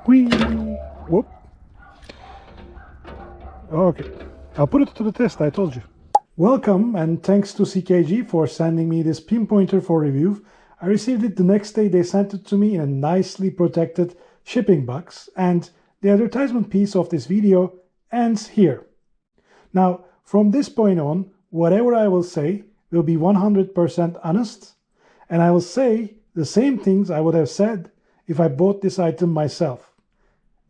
Whee! Whoop. Okay, I'll put it to the test, I told you. Welcome, and thanks to CKG for sending me this pinpointer for review. I received it the next day. They sent it to me in a nicely protected shipping box, and the advertisement piece of this video ends here. Now, from this point on, whatever I will say will be 100% honest, and I will say the same things I would have said if I bought this item myself.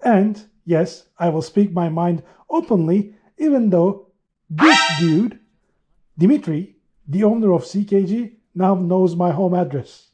And yes, I will speak my mind openly, even though this dude, Dimitri, the owner of CKG, now knows my home address.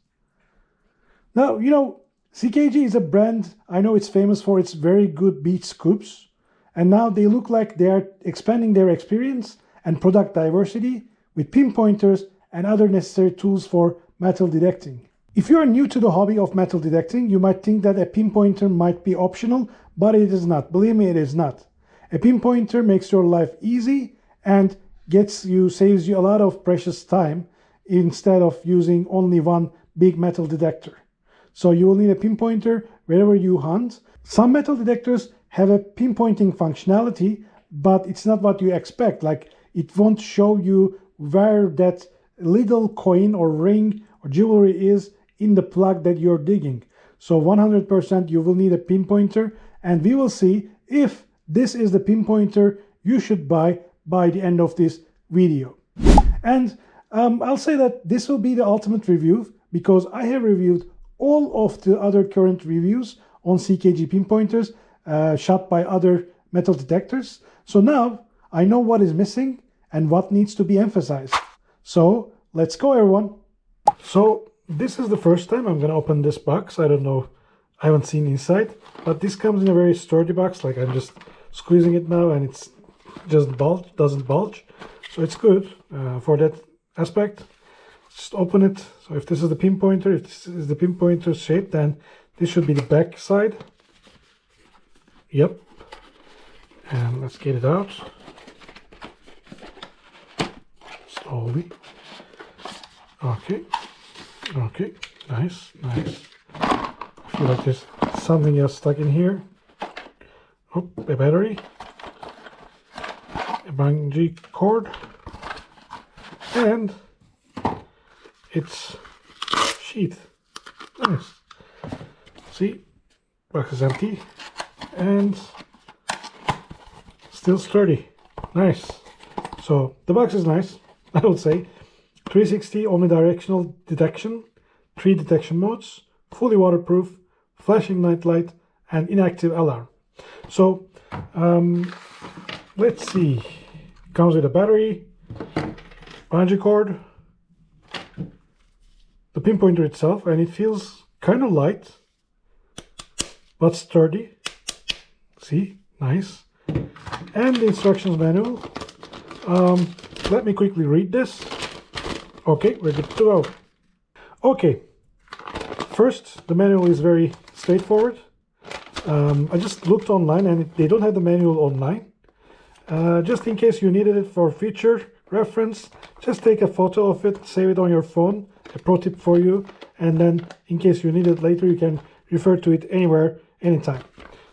Now, you know, CKG is a brand, I know it's famous for its very good beach scoops, and now they look like they are expanding their experience and product diversity with pinpointers and other necessary tools for metal detecting. If you are new to the hobby of metal detecting, you might think that a pinpointer might be optional, but it is not. Believe me, it is not. A pinpointer makes your life easy and saves you a lot of precious time instead of using only one big metal detector. So you will need a pinpointer wherever you hunt. Some metal detectors have a pinpointing functionality, but it's not what you expect. Like, it won't show you where that little coin or ring or jewelry is in the plug that you're digging. So 100% you will need a pinpointer, and we will see if this is the pinpointer you should buy by the end of this video. And I'll say that this will be the ultimate review because I have reviewed all of the other current reviews on CKG pinpointers shot by other metal detectors. So now I know what is missing and what needs to be emphasized. So let's go, everyone. So this is the first time I'm gonna open this box. I don't know, I haven't seen inside, but this comes in a very sturdy box. Like, I'm just squeezing it now and it's just doesn't bulge. So it's good for that aspect. Just open it. So if this is the pinpointer, if this is the pinpointer shape, then this should be the back side. Yep. And let's get it out. Slowly. Okay. Okay. Nice. Nice. I feel like there's something else stuck in here. Oh, a battery. A bungee cord. And its sheath. Nice. See? Box is empty. And still sturdy. Nice. So the box is nice, I would say. 360 omnidirectional detection, 3 detection modes, fully waterproof, flashing night light, and inactive alarm. So let's see. Comes with a battery, bungee cord, the pinpointer itself, and it feels kind of light but sturdy. See, nice. And the instructions manual. Let me quickly read this. Okay, we're good to go. Okay, first, the manual is very straightforward. I just looked online and they don't have the manual online. Just in case you needed it for future reference, just take a photo of it, save it on your phone, a pro tip for you, and then in case you need it later, you can refer to it anywhere, anytime.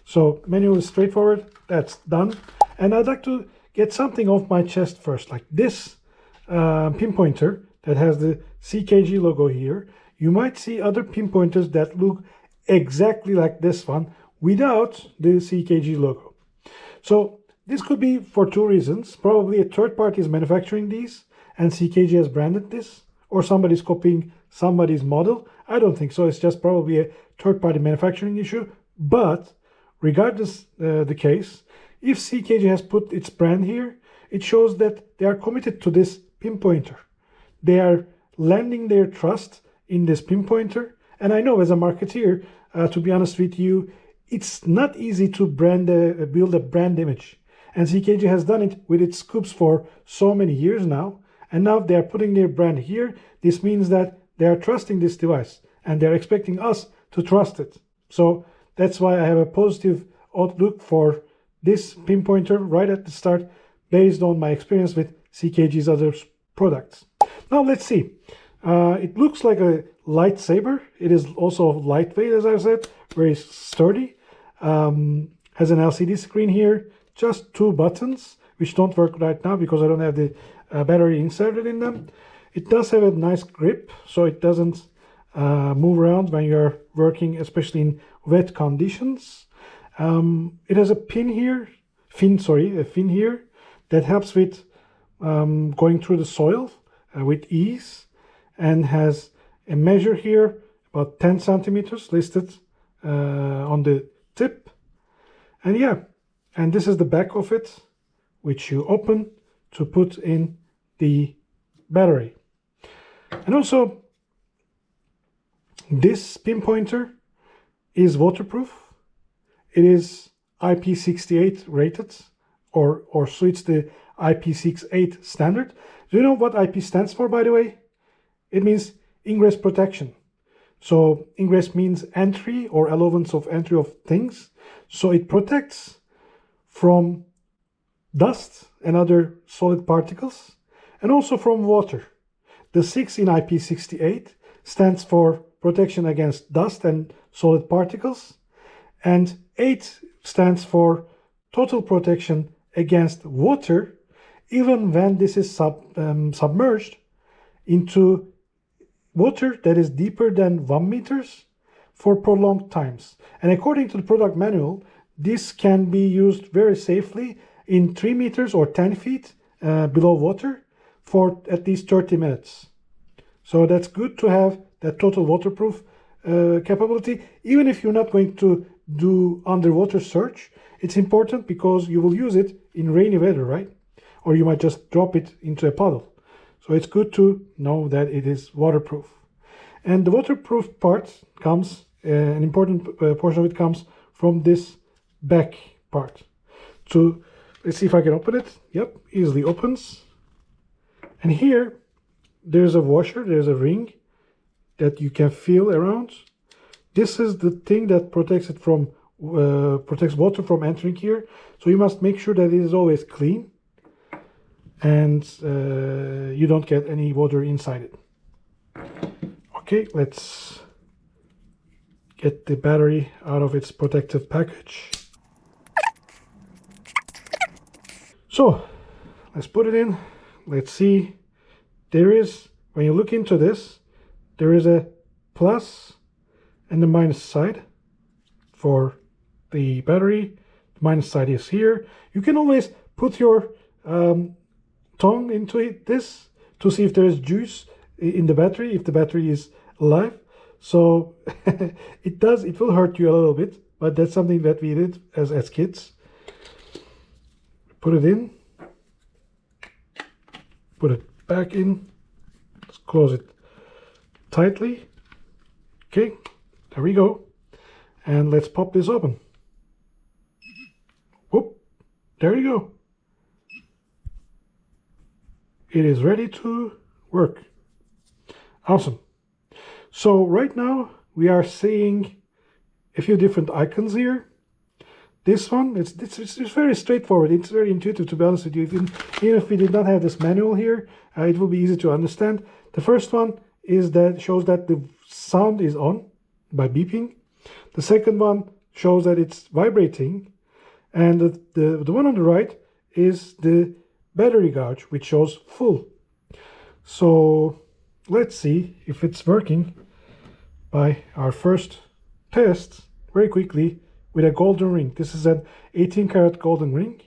So manual is straightforward, that's done. And I'd like to get something off my chest first, like this pinpointer that has the CKG logo here. You might see other pinpointers that look exactly like this one without the CKG logo. So this could be for 2 reasons. Probably a third party is manufacturing these and CKG has branded this, or somebody's copying somebody's model. I don't think so. It's just probably a third party manufacturing issue. But regardless the case, if CKG has put its brand here, it shows that they are committed to this pinpointer. They are lending their trust in this pinpointer. And I know as a marketeer, to be honest with you, it's not easy to build a brand image. And CKG has done it with its scoops for so many years now. And now they are putting their brand here. This means that they are trusting this device and they're expecting us to trust it. So that's why I have a positive outlook for this pinpointer right at the start based on my experience with CKG's other products. Now let's see. It looks like a lightsaber. It is also lightweight, as I said, very sturdy. Has an LCD screen here, just 2 buttons, which don't work right now because I don't have the battery inserted in them. It does have a nice grip, so it doesn't move around when you're working, especially in wet conditions. It has a fin here that helps with going through the soil with ease, and has a measure here about 10 centimeters listed on the tip. And yeah, and this is the back of it, which you open to put in the battery. And also, this pinpointer is waterproof. It is IP68 rated, or so it's the IP68 standard. Do you know what IP stands for, by the way? It means ingress protection. So ingress means entry or allowance of entry of things. So it protects from dust and other solid particles, and also from water. The 6 in IP68 stands for protection against dust and solid particles, and 8 stands for total protection against water, even when this is submerged into water that is deeper than 1 meters for prolonged times. And according to the product manual, this can be used very safely in 3 meters or 10 feet below water for at least 30 minutes. So that's good to have that total waterproof capability. Even if you're not going to do underwater search, it's important because you will use it in rainy weather, right? Or you might just drop it into a puddle. So it's good to know that it is waterproof. And the waterproof part comes, an important portion of it comes from this back part. So let's see if I can open it. Yep, easily opens. And here there's a washer, there's a ring that you can feel around. This is the thing that protects it from protects water from entering here. So you must make sure that it is always clean and you don't get any water inside it. Okay, let's get the battery out of its protective package. So let's put it in. Let's see. There is, when you look into this, there is a plus and the minus side for the battery. The minus side is here. You can always put your tongue into this to see if there is juice in the battery, if the battery is alive. So it will hurt you a little bit, but that's something that we did as kids. Put it in, put it back in, let's close it tightly. Okay, there we go. And let's pop this open. Whoop, there you go. It is ready to work. Awesome. So right now we are seeing a few different icons here. This one, it's very straightforward. It's very intuitive, to be honest with you. Even if we did not have this manual here, it will be easy to understand. The first one is that shows that the sound is on by beeping. The second one shows that it's vibrating. And the one on the right is the battery gauge, which shows full. So let's see if it's working by our first test very quickly with a golden ring. This is an 18 karat golden ring.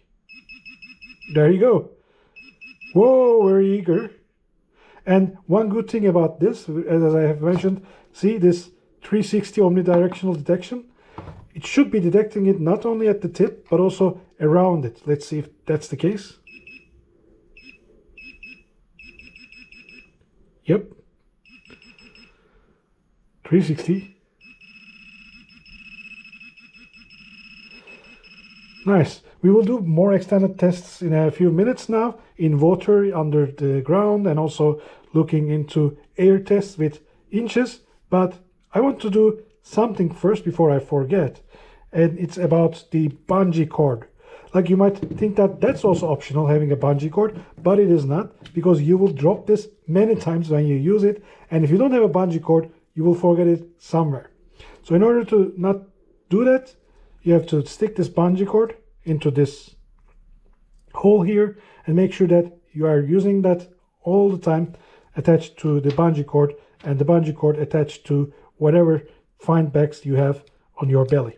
There you go. Whoa, very eager. And one good thing about this, as I have mentioned, see this 360 omnidirectional detection. It should be detecting it not only at the tip, but also around it. Let's see if that's the case. Yep. 360. Nice. We will do more extended tests in a few minutes now in water under the ground, and also looking into air tests with inches. But I want to do something first before I forget, and it's about the bungee cord. Like, you might think that that's also optional, having a bungee cord, but it is not, because you will drop this many times when you use it, and if you don't have a bungee cord, you will forget it somewhere. So in order to not do that, you have to stick this bungee cord into this hole here and make sure that you are using that all the time attached to the bungee cord, and the bungee cord attached to whatever find bags you have on your belly,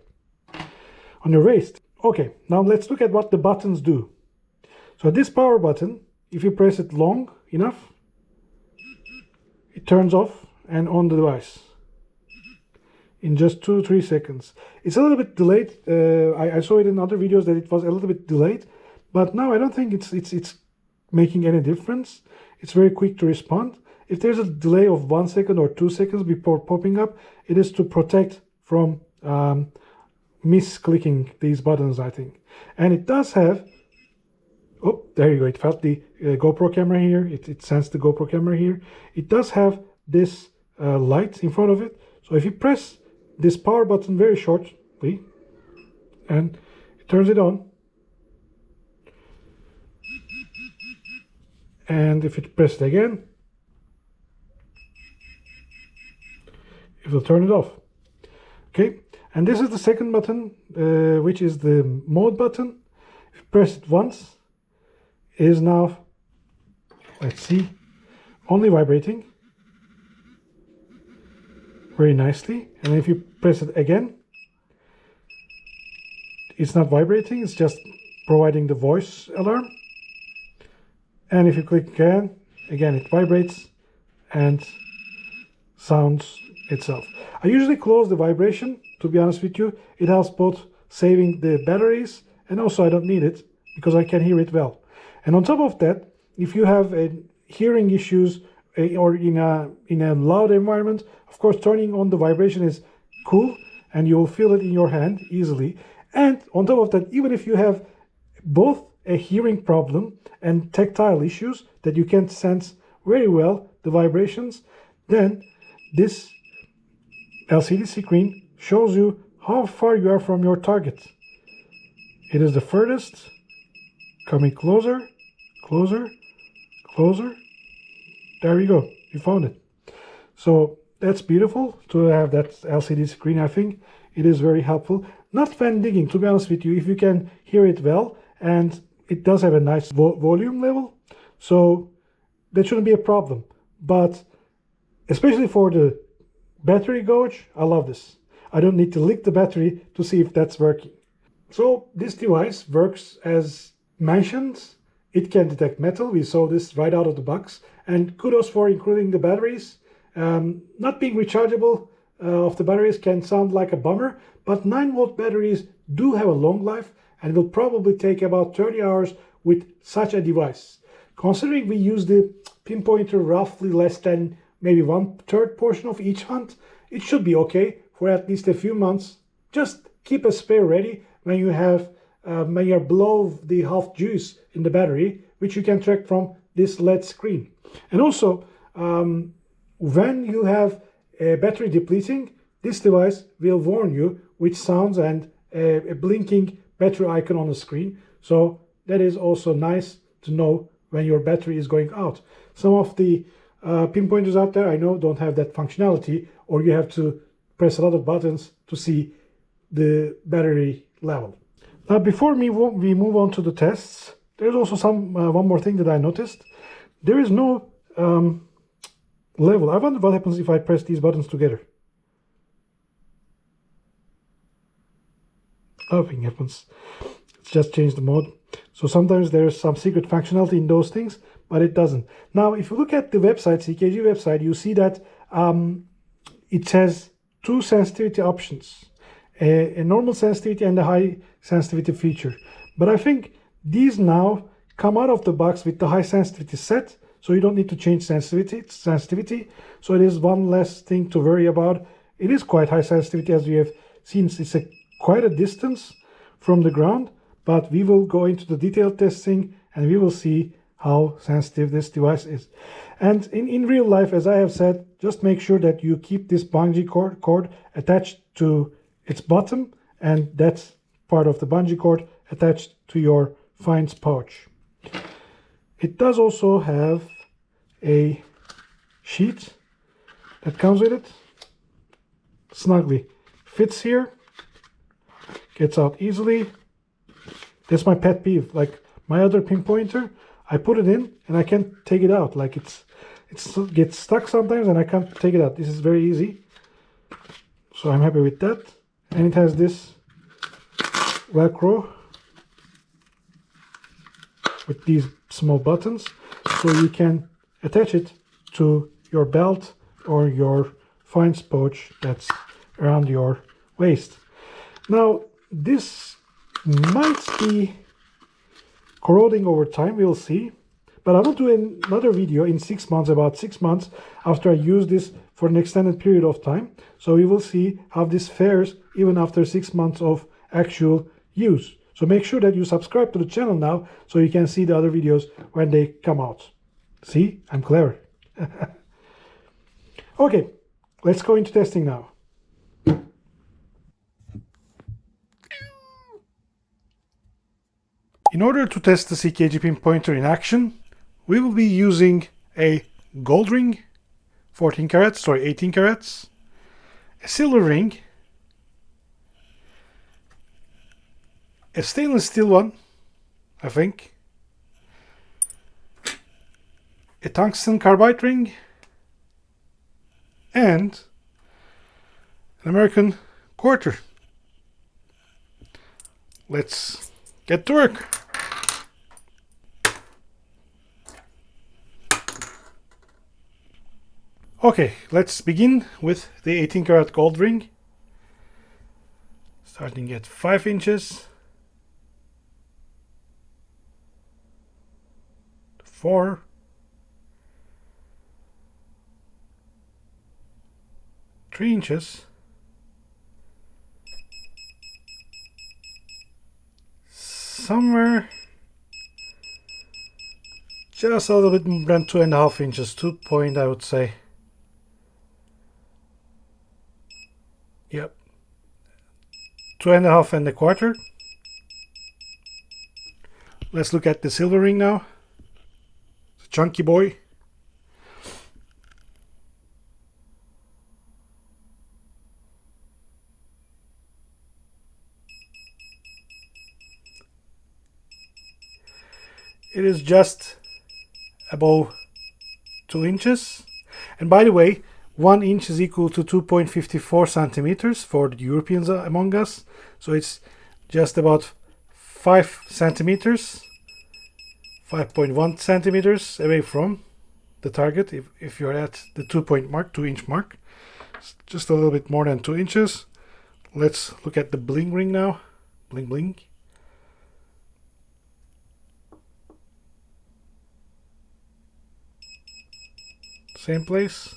on your waist. Okay, now let's look at what the buttons do. So this power button, if you press it long enough, it turns off and on the device in just 2-3 seconds. It's a little bit delayed. I saw it in other videos that it was a little bit delayed, but now I don't think it's making any difference. It's very quick to respond. If there's a delay of 1 second or 2 seconds before popping up, it is to protect from misclicking these buttons, I think. And it does have, oh, there you go, it felt the GoPro camera here, it sensed the GoPro camera here. It does have this light in front of it. So if you press this power button very shortly and it turns it on, and if you press it again, it will turn it off. Okay, and this is the second button, which is the mode button. If you press it once, it is now, let's see, only vibrating very nicely. And if you press it again, it's not vibrating, it's just providing the voice alarm. And if you click again, it vibrates and sounds itself. I usually close the vibration, to be honest with you. It helps both saving the batteries, and also I don't need it because I can hear it well. And on top of that, if you have hearing issues or in a loud environment, of course turning on the vibration is cool and you will feel it in your hand easily. And on top of that, even if you have both a hearing problem and tactile issues that you can sense very well the vibrations, then this LCD screen shows you how far you are from your target. It is the furthest, coming closer, closer, closer. There you go, you found it. So that's beautiful to have that LCD screen. I think it is very helpful. Not when digging, to be honest with you, if you can hear it well, and it does have a nice volume level, so that shouldn't be a problem. But especially for the battery gauge, I love this. I don't need to lick the battery to see if that's working. So this device works as mentioned. It can detect metal. We saw this right out of the box. And kudos for including the batteries. Not being rechargeable of the batteries can sound like a bummer, but 9-volt batteries do have a long life and will probably take about 30 hours with such a device. Considering we use the Pinpointer roughly less than maybe 1/3 portion of each hunt, it should be okay for at least a few months. Just keep a spare ready when you have when you're below the half juice in the battery, which you can track from this LED screen. And also, when you have a battery depleting, this device will warn you with sounds and a blinking battery icon on the screen. So that is also nice to know when your battery is going out. Some of the pinpointers out there I know don't have that functionality, or you have to press a lot of buttons to see the battery level. Now before we move on to the tests, there's also one more thing that I noticed. There is no level. I wonder what happens if I press these buttons together. Nothing happens. It's just changed the mode. So sometimes there's some secret functionality in those things, but it doesn't. Now, if you look at the website, CKG website, you see that it has two sensitivity options, a normal sensitivity and a high sensitivity feature. But I think these now come out of the box with the high sensitivity set, so you don't need to change sensitivity. So it is one less thing to worry about. It is quite high sensitivity, as we have seen. It's quite a distance from the ground, but we will go into the detailed testing and we will see how sensitive this device is. And in real life, as I have said, just make sure that you keep this bungee cord attached to its bottom, and that's part of the bungee cord attached to your finds pouch. It does also have a sheet that comes with it. Snugly fits here. gets out easily. That's my pet peeve. Like my other pinpointer, I put it in and I can't take it out. Like it gets stuck sometimes and I can't take it out. This is very easy. So I'm happy with that. And it has this Velcro with these small buttons, so you can attach it to your belt or your fines pouch that's around your waist. Now this might be corroding over time, we'll see, but I will do another video in 6 months, about 6 months after I use this for an extended period of time, so we will see how this fares even after 6 months of actual use. So make sure that you subscribe to the channel now so you can see the other videos when they come out. See, I'm clever. Okay, let's go into testing now. In order to test the CKG Pinpointer in action, we will be using a gold ring, 18 carats, a silver ring, a stainless steel one, I think, a tungsten carbide ring, and an American quarter. Let's get to work. Okay, let's begin with the 18 karat gold ring. Starting at 5 inches. 4. 3 inches. Somewhere just a little bit more than 2.5 inches, 2 point I would say. Yep. 2.5 and a quarter. Let's look at the silver ring now. It's a chunky boy. It is just above 2 inches. And by the way, 1 inch is equal to 2.54 centimeters for the Europeans among us. So it's just about 5 centimeters, 5.1 centimeters away from the target if you're at the 2 inch mark. It's just a little bit more than 2 inches. Let's look at the bling ring now. Bling bling. Same place.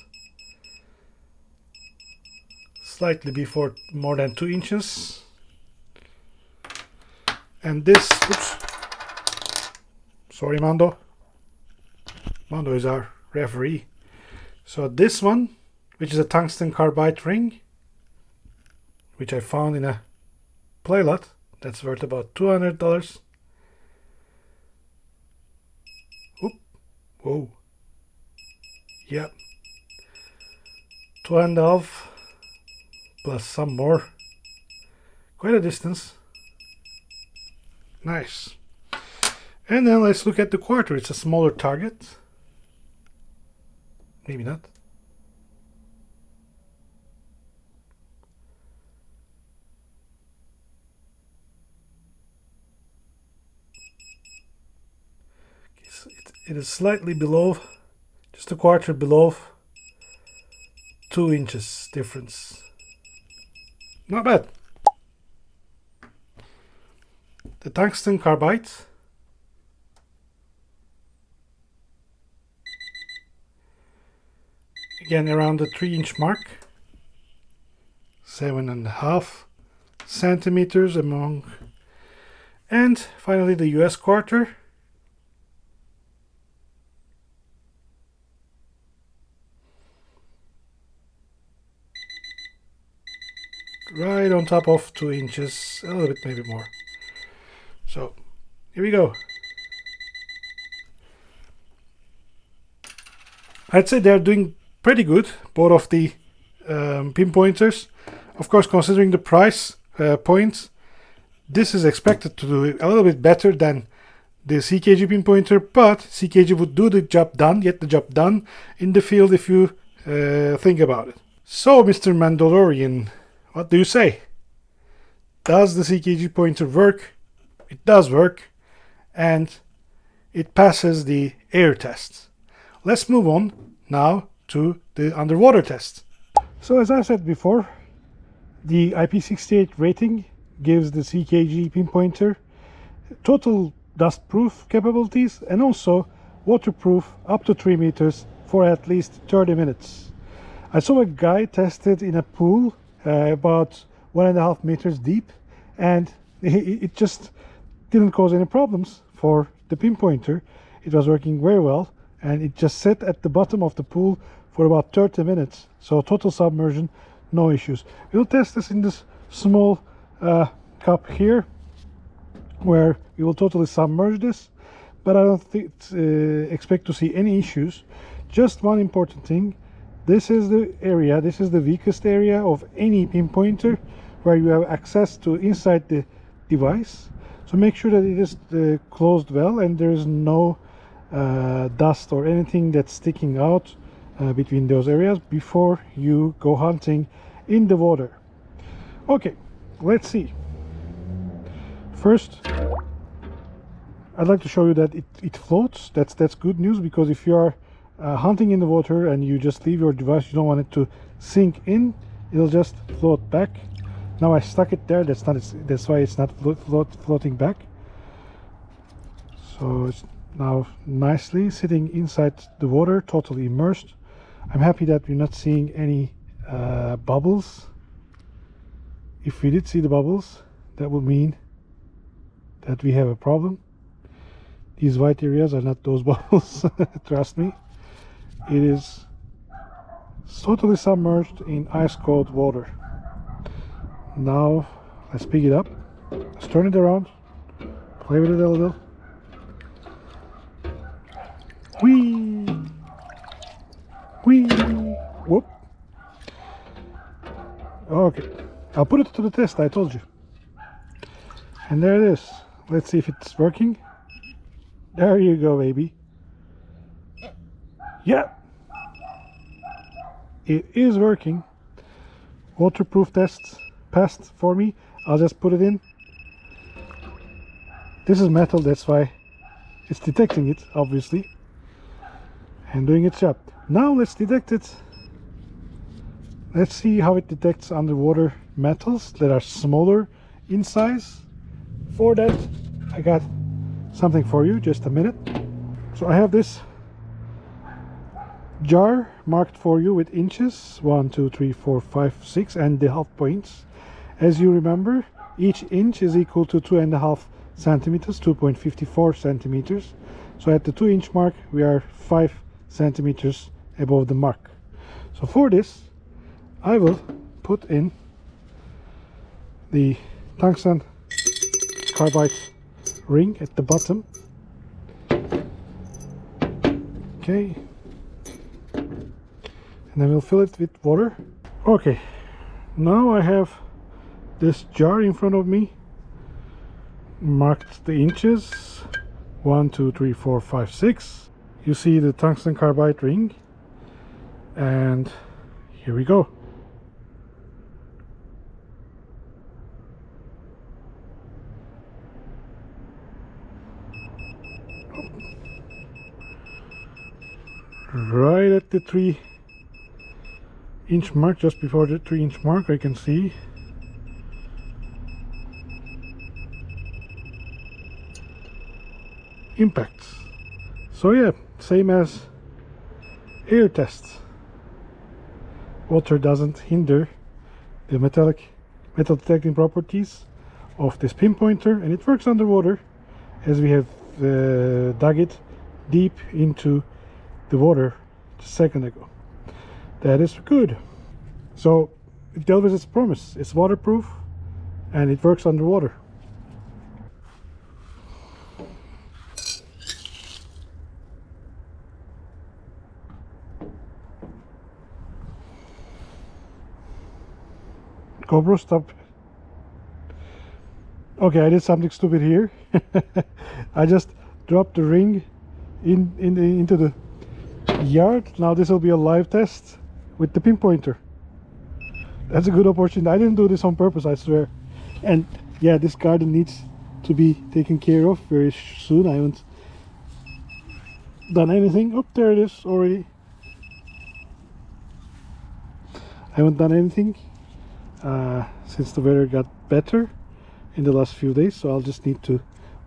Slightly before more than 2 inches. And this, oops, sorry Mando. Mando is our referee. So this one, which is a tungsten carbide ring, which I found in a play lot, that's worth about $200. Oop, whoa. Yep. 2.5 plus some more. Quite a distance. Nice. And then let's look at the quarter. It's a smaller target. Maybe not. Okay, so it is slightly below. Just a quarter below, 2 inches difference. Not bad. The tungsten carbide. Again around the 3 inch mark. 7.5 centimeters among. And finally the US quarter. Right on top of 2 inches, a little bit maybe more. So here we go. I'd say they're doing pretty good, both of the pinpointers. Of course, considering the price points, This is expected to do a little bit better than the CKG Pinpointer, but CKG would do the job done, get the job done in the field if you think about it. So, Mr. Mandalorian, what do you say? Does the CKG pointer work? It does work, and it passes the air test. Let's move on now to the underwater test. So as I said before, the IP68 rating gives the CKG Pinpointer total dust-proof capabilities and also waterproof up to 3 meters for at least 30 minutes. I saw a guy test it in a pool about 1.5 meters deep, and it just didn't cause any problems for the Pinpointer. It was working very well, and it just sat at the bottom of the pool for about 30 minutes. So total submersion, no issues. We'll test this in this small cup here, where we will totally submerge this, but I don't expect to see any issues. Just one important thing: this is the area, this is the weakest area of any Pinpointer, where you have access to inside the device. So make sure that it is closed well and there is no dust or anything that's sticking out between those areas before you go hunting in the water. Okay, let's see. First, I'd like to show you that it floats. That's good news, because if you are hunting in the water and you just leave your device, you don't want it to sink in, it'll just float back. Now I stuck it there, that's why it's not floating back. So it's now nicely sitting inside the water, totally immersed. I'm happy that we're not seeing any bubbles. If we did see the bubbles, that would mean that we have a problem. These white areas are not those bubbles, trust me. It is totally submerged in ice cold water. Now let's pick it up, let's turn it around, play with it a little. Whee! Whee! Whoop! Okay, I'll put it to the test, I told you. And there it is. Let's see if it's working. There you go, baby. Yeah! It is working. Waterproof tests passed for me. I'll just put it in. This is metal, that's why it's detecting it, obviously, and doing its job. Now let's detect it. Let's see how it detects underwater metals that are smaller in size. For that, I got something for you, just a minute. So I have this jar marked for you with inches, 1, 2, 3, 4, 5, 6, and the half points. As you remember, each inch is equal to 2.5 centimeters, 2.54 centimeters. So at the 2-inch mark, we are 5 centimeters above the mark. So for this, I will put in the tungsten carbide ring at the bottom. Okay. And then we'll fill it with water. Okay, now I have this jar in front of me, marked the inches, 1, 2, 3, 4, 5, 6. You see the tungsten carbide ring, and here we go. Right at the 3-inch mark, just before the 3-inch mark, I can see impacts. So yeah, same as air tests. Water doesn't hinder the metal detecting properties of this Pinpointer, and it works underwater, as we have dug it deep into the water just a second ago. That is good. So it delivers its promise. It's waterproof and it works underwater. GoPro, stop. Okay, I did something stupid here. I just dropped the ring into the yard. Now this will be a live test with the pinpointer. That's a good opportunity. I didn't do this on purpose, I swear. And yeah, this garden needs to be taken care of very soon. I haven't done anything. Oh, there it is already. I haven't done anything since the weather got better in the last few days, so I'll just need to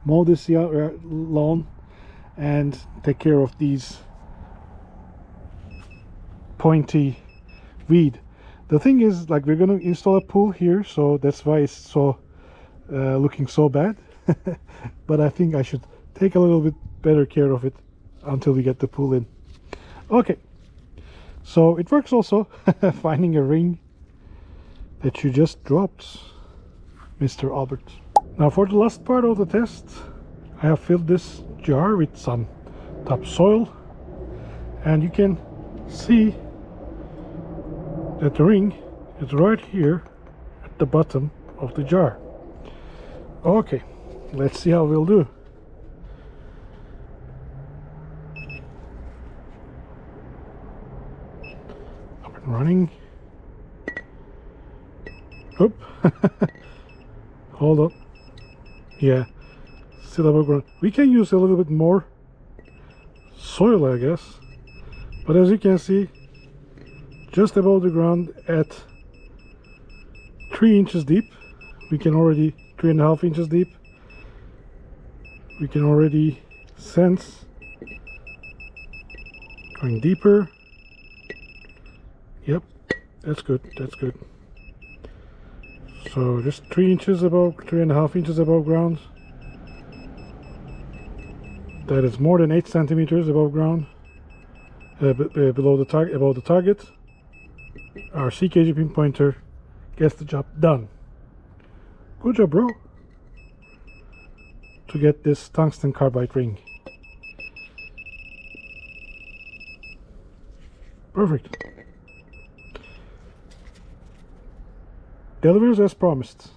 mow this lawn and take care of these pointy weed. The thing is, like, we're gonna install a pool here, so that's why it's so looking so bad. But I think I should take a little bit better care of it until we get the pool in. Okay, so it works also. Finding a ring that you just dropped, Mr. Albert. Now for the last part of the test, I have filled this jar with some topsoil, and you can see that the ring is right here at the bottom of the jar. Okay, let's see how we'll do. Up and running. Oop. Hold on. Yeah, still above ground. We can use a little bit more soil, I guess, but as you can see, just above the ground at 3 inches deep, we can already 3.5 inches deep, we can already sense going deeper. Yep, that's good, that's good. So just 3 inches above, 3.5 inches above ground. That is more than 8 centimeters above ground, below the target, above the target. Our CKG Pinpointer gets the job done. Good job, bro, to get this tungsten carbide ring. Perfect. Delivers as promised.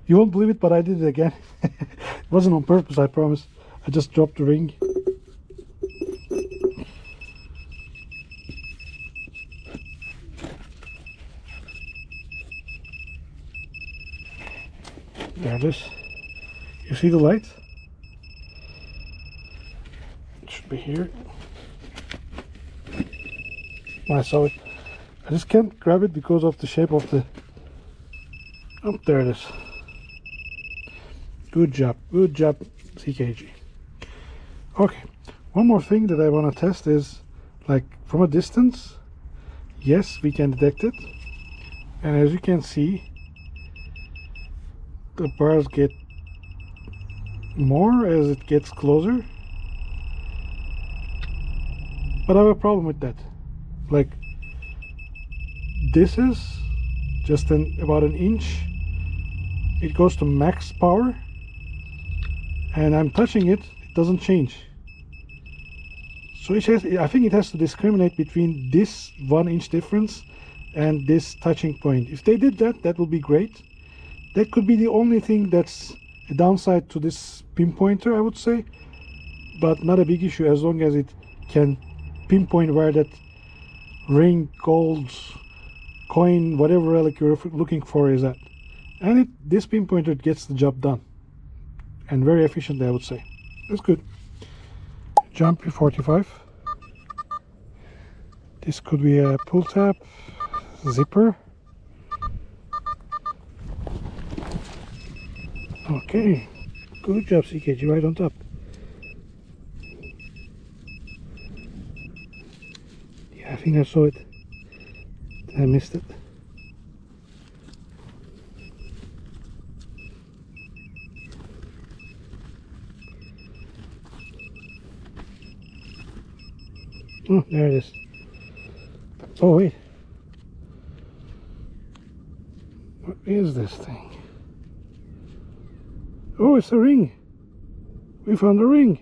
You won't believe it, but I did it again. It wasn't on purpose, I promise. I just dropped the ring. There it is. You see the light? It should be here. I saw it. I just can't grab it because of the shape of the... Oh, there it is. Good job, CKG. Okay, one more thing that I want to test is, like, from a distance, yes, we can detect it, and as you can see, the bars get more as it gets closer, but I have a problem with that. Like, this is just about an inch, it goes to max power, and I'm touching it, it doesn't change. So it has, I think it has to discriminate between this 1 inch difference and this touching point. If they did that, that would be great. That could be the only thing that's a downside to this pinpointer, I would say, but not a big issue as long as it can pinpoint where that ring, gold, coin, whatever relic you're looking for is at. And this pinpointer gets the job done, and very efficiently, I would say. That's good. Jump P45. This could be a pull tab, zipper. Okay, good job, CKG, right on top. Yeah, I think I saw it. I missed it. Oh, there it is. Oh, wait. What is this thing? Oh, it's a ring. We found a ring.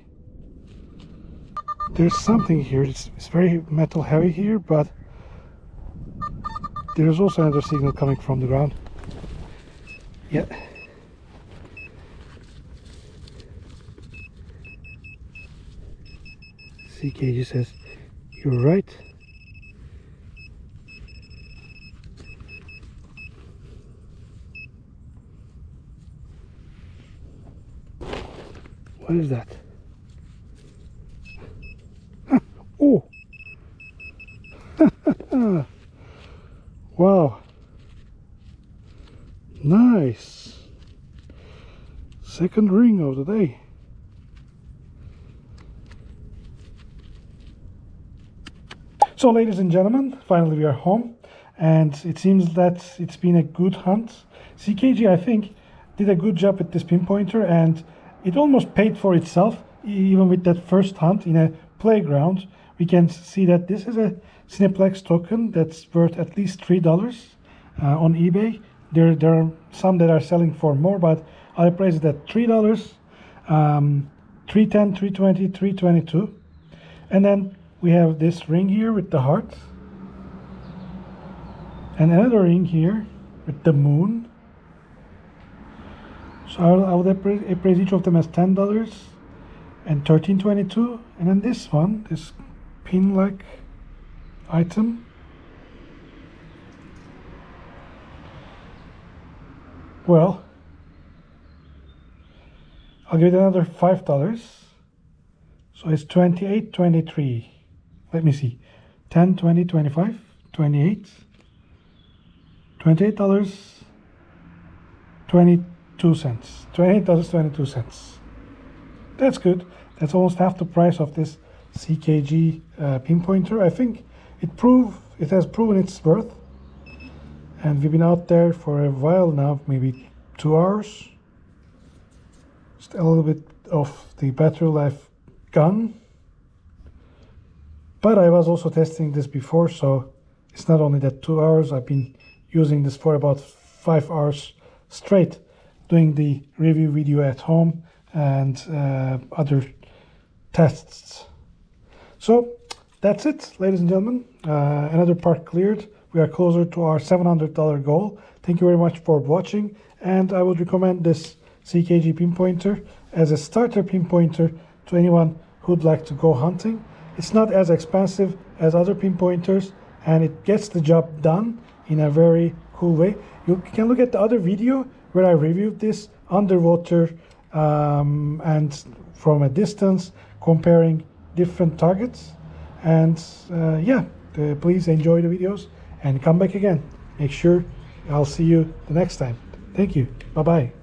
There's something here. It's very metal heavy here, but there's also another signal coming from the ground. Yeah. CKG says, you're right. What is that? Oh! Wow! Nice! Second ring of the day. So, ladies and gentlemen, finally we are home, and it seems that it's been a good hunt. CKG, I think, did a good job with this pinpointer, and it almost paid for itself, even with that first hunt in a playground. We can see that this is a Cineplex token that's worth at least $3 on eBay. There are some that are selling for more, but I priced it at $3, $310, $320, $322, and then we have this ring here with the heart, and another ring here with the moon. So I would appraise each of them as $10 and $13.22, and then this one, this pin-like item, well, I'll give it another $5, so it's $28.23. Let me see, 10, 20, 25, 28, $28, 22 cents, $28.22. That's good. That's almost half the price of this CKG pinpointer. I think it has proven its worth, and we've been out there for a while now, maybe 2 hours. Just a little bit of the battery life gone. But I was also testing this before, so it's not only that 2 hours. I've been using this for about 5 hours straight, doing the review video at home and other tests. So that's it, ladies and gentlemen. Another part cleared. We are closer to our $700 goal. Thank you very much for watching, and I would recommend this CKG pinpointer as a starter pinpointer to anyone who'd like to go hunting. It's not as expensive as other pinpointers, and it gets the job done in a very cool way. You can look at the other video where I reviewed this underwater and from a distance, comparing different targets. And please enjoy the videos and come back again. Make sure I'll see you the next time. Thank you. Bye-bye.